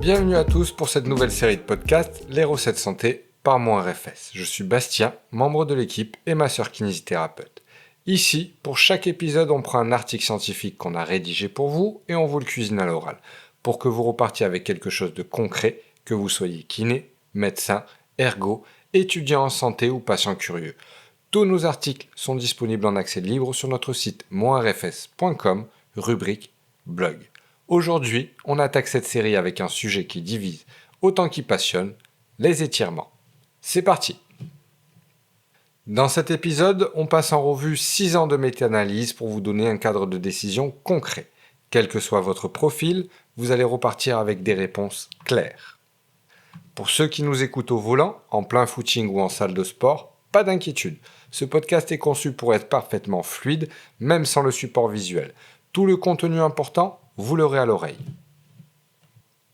Bienvenue à tous pour cette nouvelle série de podcasts, les recettes santé par mon RFS. Je suis Bastien, membre de l'équipe et ma sœur kinésithérapeute. Ici, pour chaque épisode, on prend un article scientifique qu'on a rédigé pour vous et on vous le cuisine à l'oral, pour que vous repartiez avec quelque chose de concret, que vous soyez kiné, médecin, ergo, étudiant en santé ou patient curieux. Tous nos articles sont disponibles en accès libre sur notre site monrfs.com, rubrique blog. Aujourd'hui, on attaque cette série avec un sujet qui divise autant qu'il passionne, les étirements. C'est parti! Dans cet épisode, on passe en revue 6 ans de méta-analyse pour vous donner un cadre de décision concret. Quel que soit votre profil, vous allez repartir avec des réponses claires. Pour ceux qui nous écoutent au volant, en plein footing ou en salle de sport, pas d'inquiétude. Ce podcast est conçu pour être parfaitement fluide, même sans le support visuel. Tout le contenu important, vous l'aurez à l'oreille.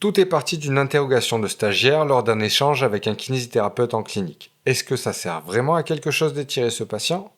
Tout est parti d'une interrogation de stagiaire lors d'un échange avec un kinésithérapeute en clinique. Est-ce que ça sert vraiment à quelque chose d'étirer ce patient ?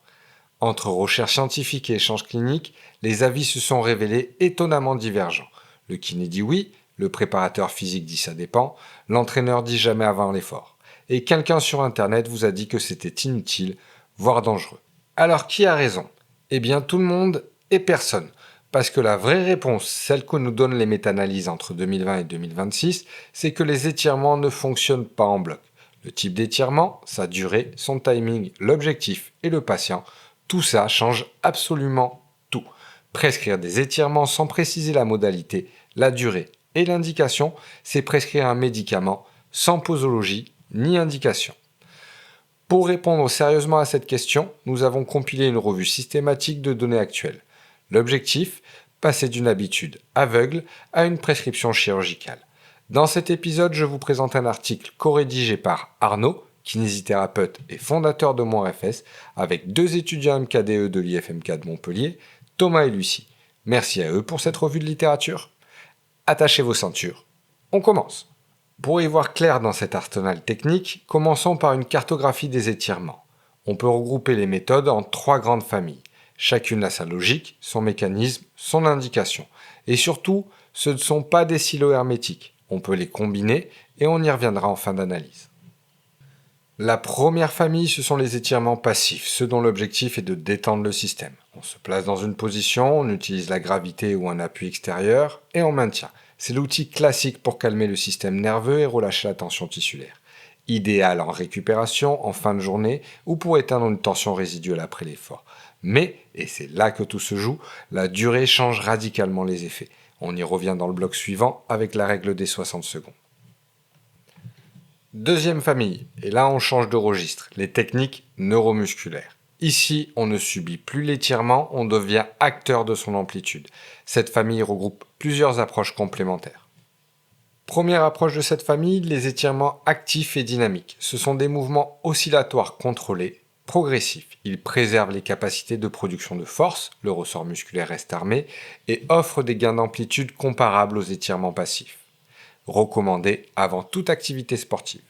Entre recherche scientifique et échange clinique, les avis se sont révélés étonnamment divergents. Le kiné dit oui, le préparateur physique dit ça dépend, l'entraîneur dit jamais avant l'effort. Et quelqu'un sur internet vous a dit que c'était inutile, voire dangereux. Alors qui a raison ? Eh bien tout le monde et personne. Parce que la vraie réponse, celle que nous donnent les méta-analyses entre 2020 et 2026, c'est que les étirements ne fonctionnent pas en bloc. Le type d'étirement, sa durée, son timing, l'objectif et le patient, tout ça change absolument tout. Prescrire des étirements sans préciser la modalité, la durée et l'indication, c'est prescrire un médicament sans posologie ni indication. Pour répondre sérieusement à cette question, nous avons compilé une revue systématique de données actuelles. L'objectif, passer d'une habitude aveugle à une prescription chirurgicale. Dans cet épisode, je vous présente un article co-rédigé par Arnaud, kinésithérapeute et fondateur de mon RFS, avec 2 étudiants MKDE de l'IFMK de Montpellier, Thomas et Lucie. Merci à eux pour cette revue de littérature. Attachez vos ceintures. On commence. Pour y voir clair dans cet arsenal technique, commençons par une cartographie des étirements. On peut regrouper les méthodes en 3 grandes familles. Chacune a sa logique, son mécanisme, son indication. Et surtout, ce ne sont pas des silos hermétiques. On peut les combiner et on y reviendra en fin d'analyse. La première famille, ce sont les étirements passifs, ceux dont l'objectif est de détendre le système. On se place dans une position, on utilise la gravité ou un appui extérieur et on maintient. C'est l'outil classique pour calmer le système nerveux et relâcher la tension tissulaire. Idéal en récupération, en fin de journée ou pour éteindre une tension résiduelle après l'effort. Mais, et c'est là que tout se joue, la durée change radicalement les effets. On y revient dans le bloc suivant avec la règle des 60 secondes. Deuxième famille, et là on change de registre, les techniques neuromusculaires. Ici, on ne subit plus l'étirement, on devient acteur de son amplitude. Cette famille regroupe plusieurs approches complémentaires. Première approche de cette famille, les étirements actifs et dynamiques. Ce sont des mouvements oscillatoires contrôlés, progressifs. Ils préservent les capacités de production de force, le ressort musculaire reste armé, et offrent des gains d'amplitude comparables aux étirements passifs. Recommandés avant toute activité sportive.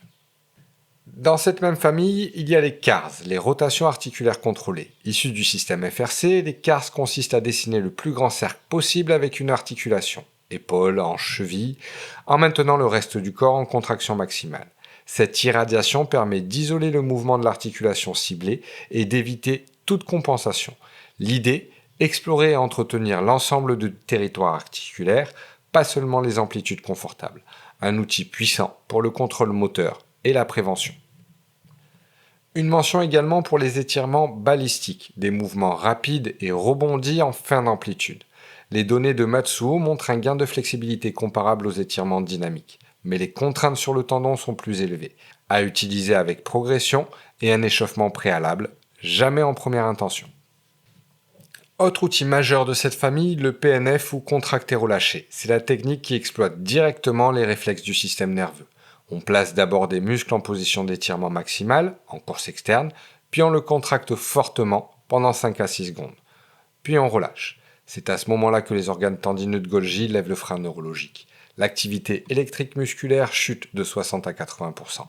Dans cette même famille, il y a les CARS, les rotations articulaires contrôlées. Issus du système FRC, les CARS consistent à dessiner le plus grand cercle possible avec une articulation, épaules, hanches, chevilles, en maintenant le reste du corps en contraction maximale. Cette irradiation permet d'isoler le mouvement de l'articulation ciblée et d'éviter toute compensation. L'idée, explorer et entretenir l'ensemble du territoire articulaire, pas seulement les amplitudes confortables. Un outil puissant pour le contrôle moteur et la prévention. Une mention également pour les étirements balistiques, des mouvements rapides et rebondis en fin d'amplitude. Les données de Matsuo montrent un gain de flexibilité comparable aux étirements dynamiques, mais les contraintes sur le tendon sont plus élevées, à utiliser avec progression et un échauffement préalable, jamais en première intention. Autre outil majeur de cette famille, le PNF ou contracté-relâché. C'est la technique qui exploite directement les réflexes du système nerveux. On place d'abord des muscles en position d'étirement maximal, en course externe, puis on le contracte fortement pendant 5 à 6 secondes. Puis on relâche. C'est à ce moment-là que les organes tendineux de Golgi lèvent le frein neurologique. L'activité électrique musculaire chute de 60 à 80%.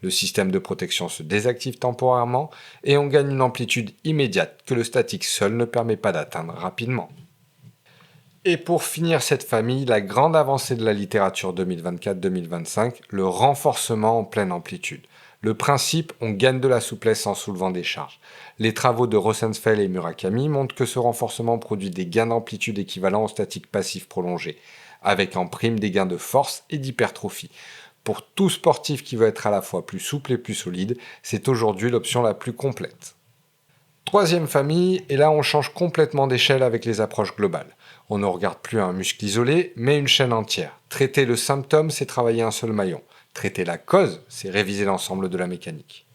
Le système de protection se désactive temporairement et on gagne une amplitude immédiate que le statique seul ne permet pas d'atteindre rapidement. Et pour finir cette famille, la grande avancée de la littérature 2024-2025, le renforcement en pleine amplitude. Le principe, on gagne de la souplesse en soulevant des charges. Les travaux de Rosenfeld et Murakami montrent que ce renforcement produit des gains d'amplitude équivalents au statique passif prolongé, avec en prime des gains de force et d'hypertrophie. Pour tout sportif qui veut être à la fois plus souple et plus solide, c'est aujourd'hui l'option la plus complète. Troisième famille, et là on change complètement d'échelle avec les approches globales. On ne regarde plus un muscle isolé, mais une chaîne entière. Traiter le symptôme, c'est travailler un seul maillon. Traiter la cause, c'est réviser l'ensemble de la mécanique.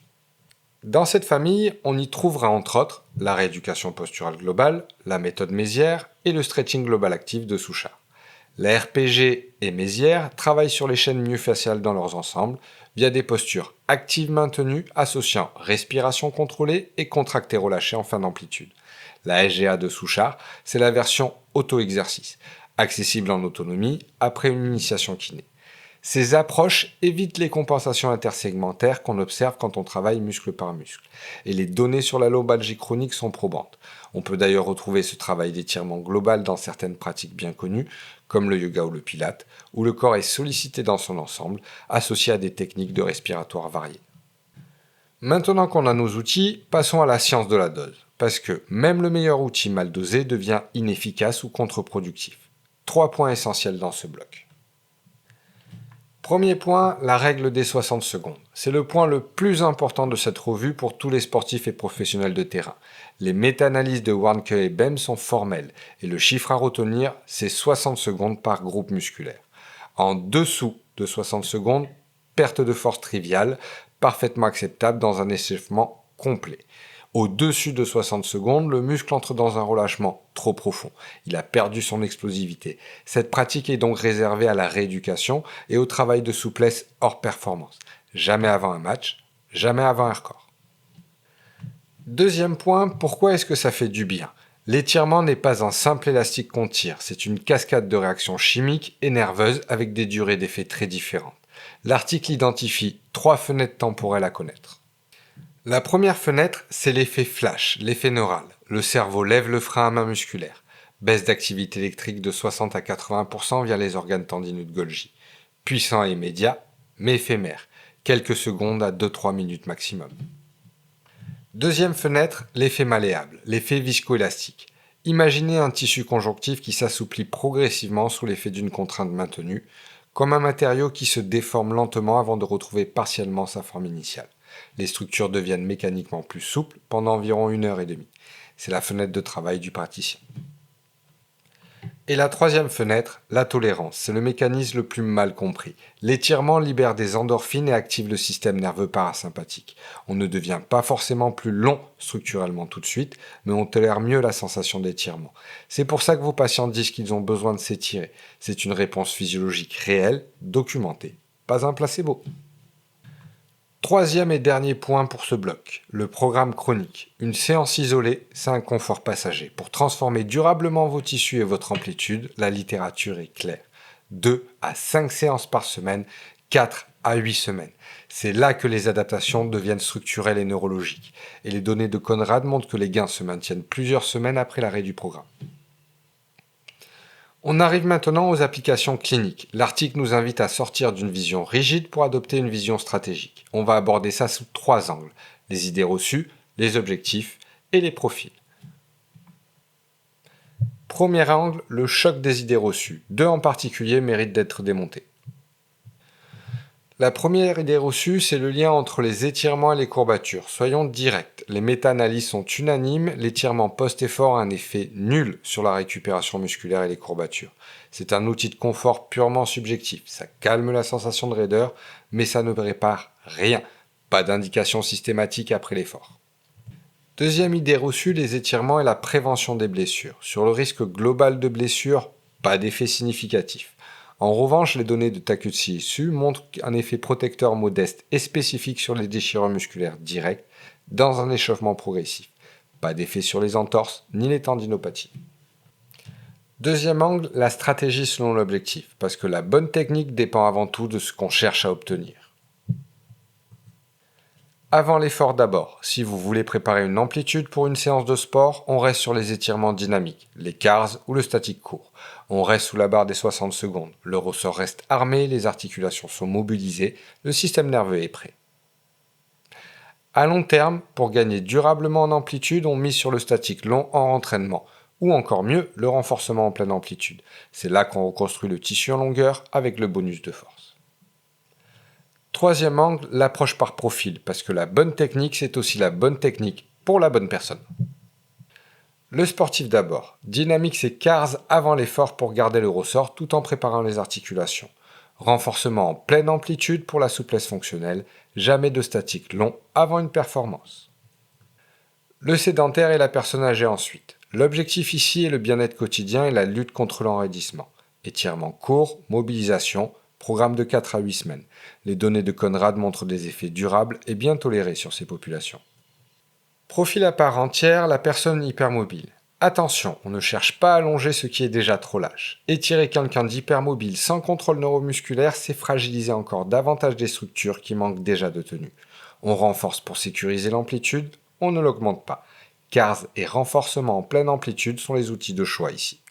Dans cette famille, on y trouvera entre autres la rééducation posturale globale, la méthode Mézières et le stretching global actif de Souchard. La RPG et Mézières travaillent sur les chaînes myofasciales dans leurs ensembles via des postures actives maintenues associant respiration contrôlée et contractée relâchée en fin d'amplitude. La SGA de Souchard, c'est la version auto-exercice, accessible en autonomie après une initiation kiné. Ces approches évitent les compensations intersegmentaires qu'on observe quand on travaille muscle par muscle. Et les données sur la lombalgie chronique sont probantes. On peut d'ailleurs retrouver ce travail d'étirement global dans certaines pratiques bien connues, comme le yoga ou le pilate, où le corps est sollicité dans son ensemble, associé à des techniques de respiratoire variées. Maintenant qu'on a nos outils, passons à la science de la dose. Parce que même le meilleur outil mal dosé devient inefficace ou contre-productif. 3 points essentiels dans ce bloc. Premier point, la règle des 60 secondes. C'est le point le plus important de cette revue pour tous les sportifs et professionnels de terrain. Les méta-analyses de Warnke et Bem sont formelles et le chiffre à retenir, c'est 60 secondes par groupe musculaire. En dessous de 60 secondes, perte de force triviale, parfaitement acceptable dans un échauffement complet. Au-dessus de 60 secondes, le muscle entre dans un relâchement trop profond. Il a perdu son explosivité. Cette pratique est donc réservée à la rééducation et au travail de souplesse hors performance. Jamais avant un match, jamais avant un record. Deuxième point, pourquoi est-ce que ça fait du bien ? L'étirement n'est pas un simple élastique qu'on tire, c'est une cascade de réactions chimiques et nerveuses avec des durées d'effet très différentes. L'article identifie 3 fenêtres temporelles à connaître. La première fenêtre, c'est l'effet flash, l'effet neural. Le cerveau lève le frein à main musculaire. Baisse d'activité électrique de 60 à 80% via les organes tendineux de Golgi. Puissant et immédiat, mais éphémère. Quelques secondes à 2-3 minutes maximum. Deuxième fenêtre, l'effet malléable, l'effet viscoélastique. Imaginez un tissu conjonctif qui s'assouplit progressivement sous l'effet d'une contrainte maintenue, comme un matériau qui se déforme lentement avant de retrouver partiellement sa forme initiale. Les structures deviennent mécaniquement plus souples pendant environ 1h30. C'est la fenêtre de travail du praticien. Et la troisième fenêtre, la tolérance. C'est le mécanisme le plus mal compris. L'étirement libère des endorphines et active le système nerveux parasympathique. On ne devient pas forcément plus long structurellement tout de suite, mais on tolère mieux la sensation d'étirement. C'est pour ça que vos patients disent qu'ils ont besoin de s'étirer. C'est une réponse physiologique réelle, documentée. Pas un placebo. Troisième et dernier point pour ce bloc, le programme chronique. Une séance isolée, c'est un confort passager. Pour transformer durablement vos tissus et votre amplitude, la littérature est claire. 2 à 5 séances par semaine, 4 à 8 semaines. C'est là que les adaptations deviennent structurelles et neurologiques. Et les données de Conrad montrent que les gains se maintiennent plusieurs semaines après l'arrêt du programme. On arrive maintenant aux applications cliniques. L'article nous invite à sortir d'une vision rigide pour adopter une vision stratégique. On va aborder ça sous 3 angles. Les idées reçues, les objectifs et les profils. Premier angle, le choc des idées reçues. 2 en particulier méritent d'être démontés. La première idée reçue, c'est le lien entre les étirements et les courbatures. Soyons directs, les méta-analyses sont unanimes, l'étirement post-effort a un effet nul sur la récupération musculaire et les courbatures. C'est un outil de confort purement subjectif, ça calme la sensation de raideur, mais ça ne répare rien. Pas d'indication systématique après l'effort. Deuxième idée reçue, les étirements et la prévention des blessures. Sur le risque global de blessure, pas d'effet significatif. En revanche, les données de Takeuchi et Su montrent un effet protecteur modeste et spécifique sur les déchirures musculaires directes dans un échauffement progressif. Pas d'effet sur les entorses ni les tendinopathies. Deuxième angle, la stratégie selon l'objectif, parce que la bonne technique dépend avant tout de ce qu'on cherche à obtenir. Avant l'effort d'abord, si vous voulez préparer une amplitude pour une séance de sport, on reste sur les étirements dynamiques, les CARS ou le statique court. On reste sous la barre des 60 secondes. Le ressort reste armé, les articulations sont mobilisées, le système nerveux est prêt. À long terme, pour gagner durablement en amplitude, on mise sur le statique long en entraînement, ou encore mieux, le renforcement en pleine amplitude. C'est là qu'on reconstruit le tissu en longueur avec le bonus de force. Troisième angle, l'approche par profil, parce que la bonne technique, c'est aussi la bonne technique pour la bonne personne. Le sportif d'abord. Dynamics et CARS avant l'effort pour garder le ressort tout en préparant les articulations. Renforcement en pleine amplitude pour la souplesse fonctionnelle, jamais de statique long avant une performance. Le sédentaire et la personne âgée ensuite. L'objectif ici est le bien-être quotidien et la lutte contre l'enraidissement. Étirement court, mobilisation, programme de 4 à 8 semaines. Les données de Conrad montrent des effets durables et bien tolérés sur ces populations. Profil à part entière, la personne hypermobile. Attention, on ne cherche pas à allonger ce qui est déjà trop lâche. Étirer quelqu'un d'hypermobile sans contrôle neuromusculaire, c'est fragiliser encore davantage des structures qui manquent déjà de tenue. On renforce pour sécuriser l'amplitude, on ne l'augmente pas. CARS et renforcement en pleine amplitude sont les outils de choix ici.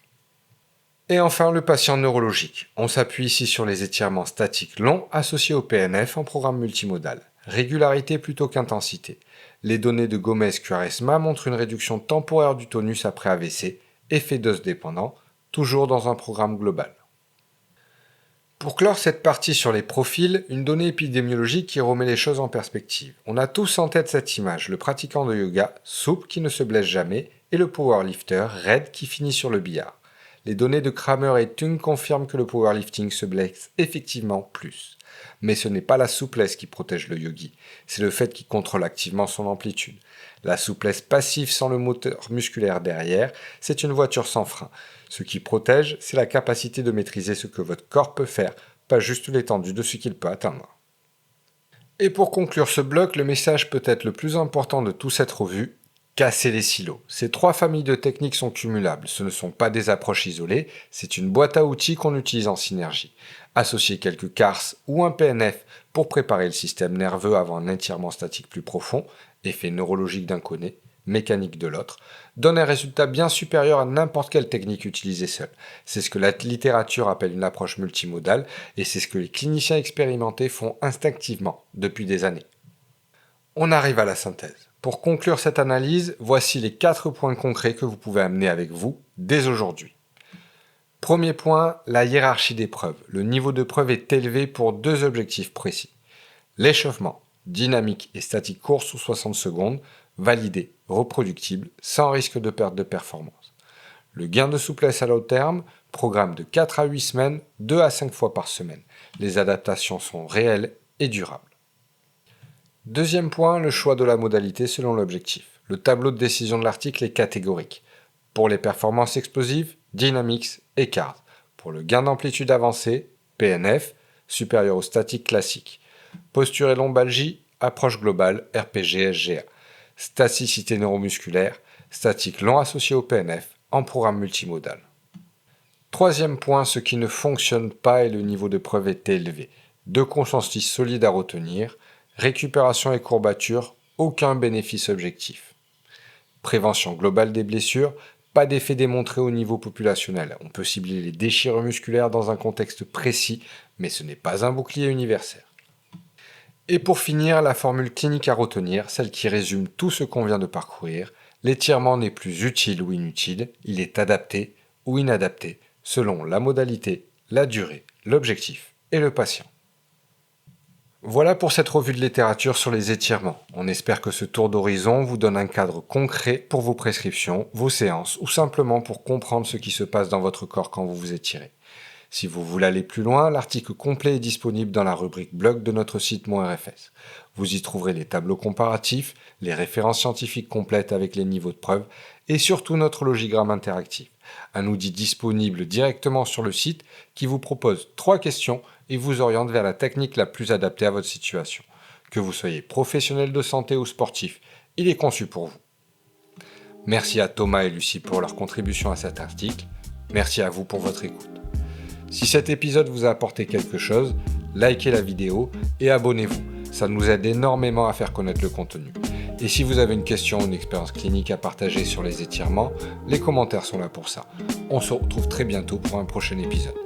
Et enfin, le patient neurologique. On s'appuie ici sur les étirements statiques longs associés au PNF en programme multimodal. Régularité plutôt qu'intensité. Les données de Gomez-Quaresma montrent une réduction temporaire du tonus après AVC, effet dose dépendant, toujours dans un programme global. Pour clore cette partie sur les profils, une donnée épidémiologique qui remet les choses en perspective. On a tous en tête cette image, le pratiquant de yoga, souple qui ne se blesse jamais, et le powerlifter, raide qui finit sur le billard. Les données de Kramer et Tung confirment que le powerlifting se blesse effectivement plus. Mais ce n'est pas la souplesse qui protège le yogi, c'est le fait qu'il contrôle activement son amplitude. La souplesse passive sans le moteur musculaire derrière, c'est une voiture sans frein. Ce qui protège, c'est la capacité de maîtriser ce que votre corps peut faire, pas juste l'étendue de ce qu'il peut atteindre. Et pour conclure ce bloc, le message peut-être le plus important de toute cette revue, casser les silos. Ces 3 familles de techniques sont cumulables, ce ne sont pas des approches isolées, c'est une boîte à outils qu'on utilise en synergie. Associer quelques CARS ou un PNF pour préparer le système nerveux avant un étirement statique plus profond, effet neurologique d'un côté, mécanique de l'autre, donne un résultat bien supérieur à n'importe quelle technique utilisée seule. C'est ce que la littérature appelle une approche multimodale et c'est ce que les cliniciens expérimentés font instinctivement depuis des années. On arrive à la synthèse. Pour conclure cette analyse, voici les 4 points concrets que vous pouvez amener avec vous dès aujourd'hui. Premier point, la hiérarchie des preuves. Le niveau de preuve est élevé pour 2 objectifs précis. L'échauffement, dynamique et statique court sous 60 secondes, validé, reproductible, sans risque de perte de performance. Le gain de souplesse à long terme, programme de 4 à 8 semaines, 2 à 5 fois par semaine. Les adaptations sont réelles et durables. Deuxième point, le choix de la modalité selon l'objectif. Le tableau de décision de l'article est catégorique. Pour les performances explosives, Dynamics et CARS. Pour le gain d'amplitude avancé, PNF, supérieur au statique classique. Posture et lombalgie, approche globale, RPG-SGA. Staticité neuromusculaire, statique long associé au PNF, en programme multimodal. Troisième point, ce qui ne fonctionne pas et le niveau de preuve est élevé. 2 consensus solides à retenir. Récupération et courbature, aucun bénéfice objectif. Prévention globale des blessures, pas d'effet démontré au niveau populationnel. On peut cibler les déchirures musculaires dans un contexte précis, mais ce n'est pas un bouclier universel. Et pour finir, la formule clinique à retenir, celle qui résume tout ce qu'on vient de parcourir, l'étirement n'est plus utile ou inutile, il est adapté ou inadapté, selon la modalité, la durée, l'objectif et le patient. Voilà pour cette revue de littérature sur les étirements. On espère que ce tour d'horizon vous donne un cadre concret pour vos prescriptions, vos séances ou simplement pour comprendre ce qui se passe dans votre corps quand vous vous étirez. Si vous voulez aller plus loin, l'article complet est disponible dans la rubrique blog de notre site Mon RFS. Vous y trouverez les tableaux comparatifs, les références scientifiques complètes avec les niveaux de preuve et surtout notre logigramme interactif, un outil disponible directement sur le site qui vous propose 3 questions et vous oriente vers la technique la plus adaptée à votre situation. Que vous soyez professionnel de santé ou sportif, il est conçu pour vous. Merci à Thomas et Lucie pour leur contribution à cet article. Merci à vous pour votre écoute. Si cet épisode vous a apporté quelque chose, likez la vidéo et abonnez-vous. Ça nous aide énormément à faire connaître le contenu. Et si vous avez une question ou une expérience clinique à partager sur les étirements, les commentaires sont là pour ça. On se retrouve très bientôt pour un prochain épisode.